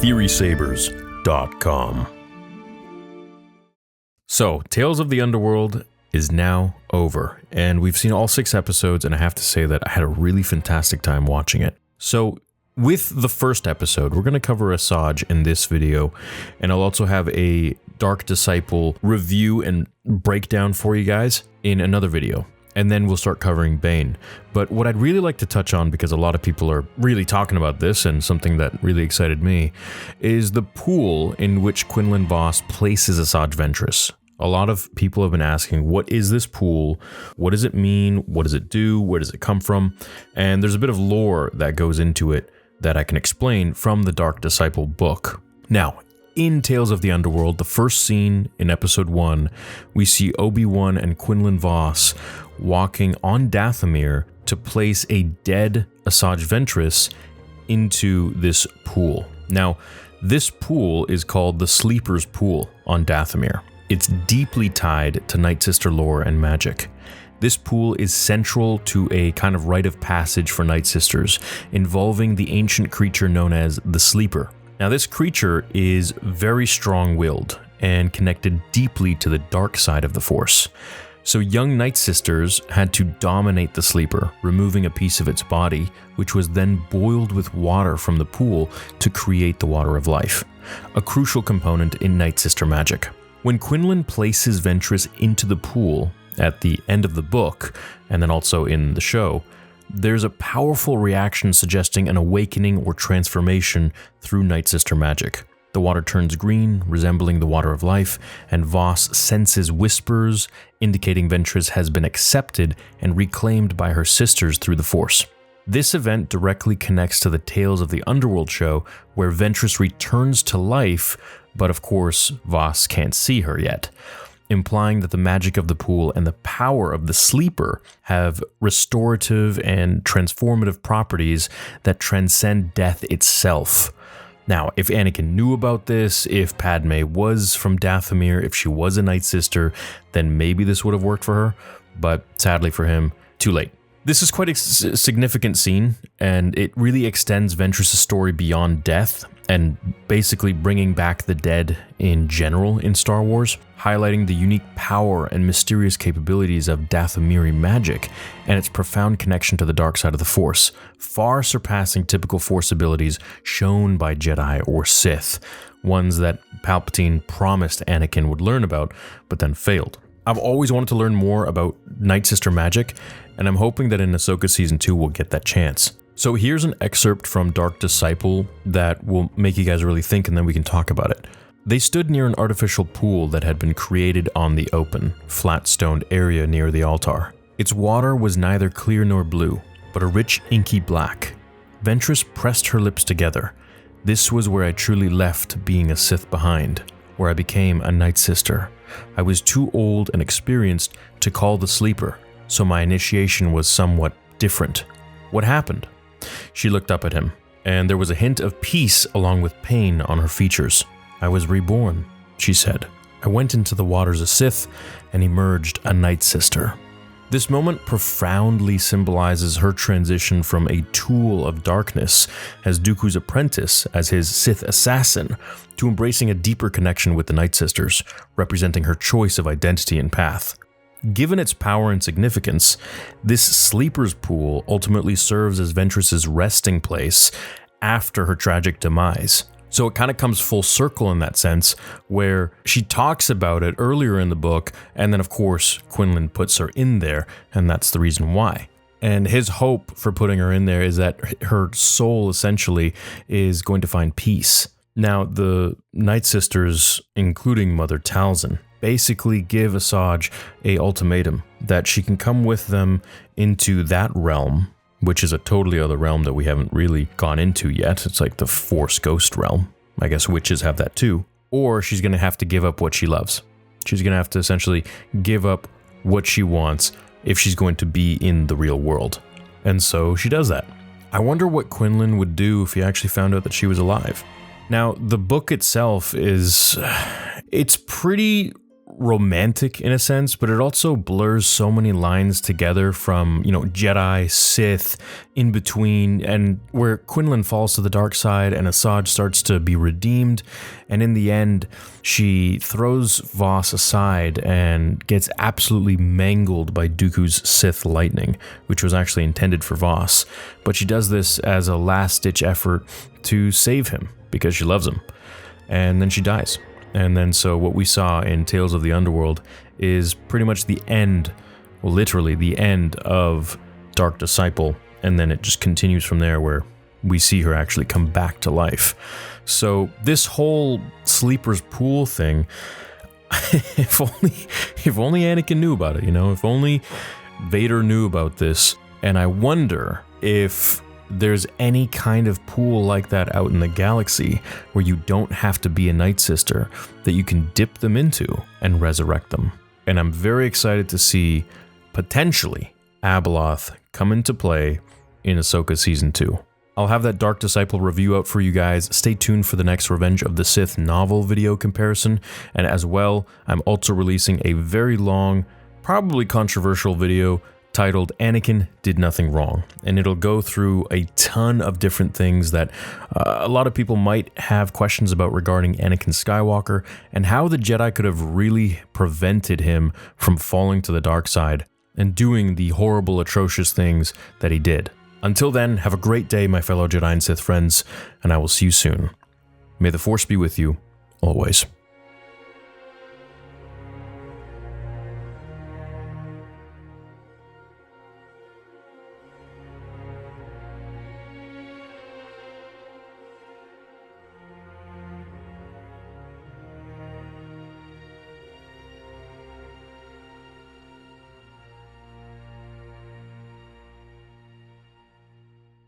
TheorySabers.com. So, Tales of the Underworld is now over, and we've seen all 6 episodes, and I have to say that I had a really fantastic time watching it. So, with the first episode, we're going to cover Asajj in this video, and I'll also have a Dark Disciple review and breakdown for you guys in another video. And then we'll start covering Bane. But what I'd really like to touch on, because a lot of people are really talking about this, and something that really excited me, is the pool in which Quinlan Vos places Asajj Ventress. A lot of people have been asking, what is this pool? What does it mean? What does it do? Where does it come from? And there's a bit of lore that goes into it that I can explain from the Dark Disciple book. Now, in Tales of the Underworld, the first scene in episode 1, we see Obi-Wan and Quinlan Vos walking on Dathomir to place a dead Asajj Ventress into this pool. Now, this pool is called the Sleeper's Pool on Dathomir. It's deeply tied to Nightsister lore and magic. This pool is central to a kind of rite of passage for Nightsisters, involving the ancient creature known as the Sleeper. Now, this creature is very strong-willed and connected deeply to the dark side of the Force. So young Nightsisters had to dominate the Sleeper, removing a piece of its body, which was then boiled with water from the pool to create the Water of Life, a crucial component in Nightsister magic. When Quinlan places Ventress into the pool at the end of the book, and then also in the show, there's a powerful reaction suggesting an awakening or transformation through Nightsister magic. The water turns green, resembling the Water of Life, and Vos senses whispers, indicating Ventress has been accepted and reclaimed by her sisters through the Force. This event directly connects to the Tales of the Underworld show, where Ventress returns to life, but of course, Vos can't see her yet, implying that the magic of the pool and the power of the Sleeper have restorative and transformative properties that transcend death itself. Now, if Anakin knew about this, if Padme was from Dathomir, if she was a Nightsister, then maybe this would have worked for her, but sadly for him, too late. This is quite a significant scene, and it really extends Ventress' story beyond death, and basically bringing back the dead in general in Star Wars, highlighting the unique power and mysterious capabilities of Dathomiri magic and its profound connection to the dark side of the Force, far surpassing typical Force abilities shown by Jedi or Sith, ones that Palpatine promised Anakin would learn about, but then failed. I've always wanted to learn more about Nightsister magic, and I'm hoping that in Ahsoka Season 2 we'll get that chance. So here's an excerpt from Dark Disciple that will make you guys really think, and then we can talk about it. They stood near an artificial pool that had been created on the open, flat-stoned area near the altar. Its water was neither clear nor blue, but a rich inky black. Ventress pressed her lips together. This was where I truly left being a Sith behind, where I became a Nightsister. I was too old and experienced to call the Sleeper, so my initiation was somewhat different. What happened? She looked up at him, and there was a hint of peace along with pain on her features. I was reborn, she said. I went into the waters a Sith and emerged a Nightsister. This moment profoundly symbolizes her transition from a tool of darkness as Dooku's apprentice, as his Sith assassin, to embracing a deeper connection with the Nightsisters, representing her choice of identity and path. Given its power and significance, this Sleeper's Pool ultimately serves as Ventress' resting place after her tragic demise. So it kind of comes full circle in that sense, where she talks about it earlier in the book, and then of course Quinlan puts her in there, and that's the reason why. And his hope for putting her in there is that her soul essentially is going to find peace. Now, the Nightsisters, including Mother Talzin, basically give Asajj an ultimatum that she can come with them into that realm, which is a totally other realm that we haven't really gone into yet. It's like the Force Ghost realm. I guess witches have that too. Or she's going to have to give up what she loves. She's going to have to essentially give up what she wants if she's going to be in the real world. And so she does that. I wonder what Quinlan would do if he actually found out that she was alive. Now, the book itself it's pretty romantic in a sense, but it also blurs so many lines together from, Jedi, Sith, in between, and where Quinlan falls to the dark side and Asajj starts to be redeemed, and in the end, she throws Voss aside and gets absolutely mangled by Dooku's Sith lightning, which was actually intended for Voss, but she does this as a last-ditch effort to save him, because she loves him, and then she dies. And then so what we saw in Tales of the Underworld is pretty much the end, well, literally the end of Dark Disciple, and then it just continues from there where we see her actually come back to life. So this whole Sleeper's Pool thing, if only Anakin knew about it, if only Vader knew about this, and I wonder if there's any kind of pool like that out in the galaxy where you don't have to be a Nightsister, that you can dip them into and resurrect them. And I'm very excited to see, potentially, Abeloth come into play in Ahsoka Season 2. I'll have that Dark Disciple review out for you guys. Stay tuned for the next Revenge of the Sith novel video comparison, and as well, I'm also releasing a very long, probably controversial video titled Anakin Did Nothing Wrong, and it'll go through a ton of different things that a lot of people might have questions about regarding Anakin Skywalker and how the Jedi could have really prevented him from falling to the dark side and doing the horrible, atrocious things that he did. Until then, have a great day, my fellow Jedi and Sith friends, and I will see you soon. May the Force be with you, always.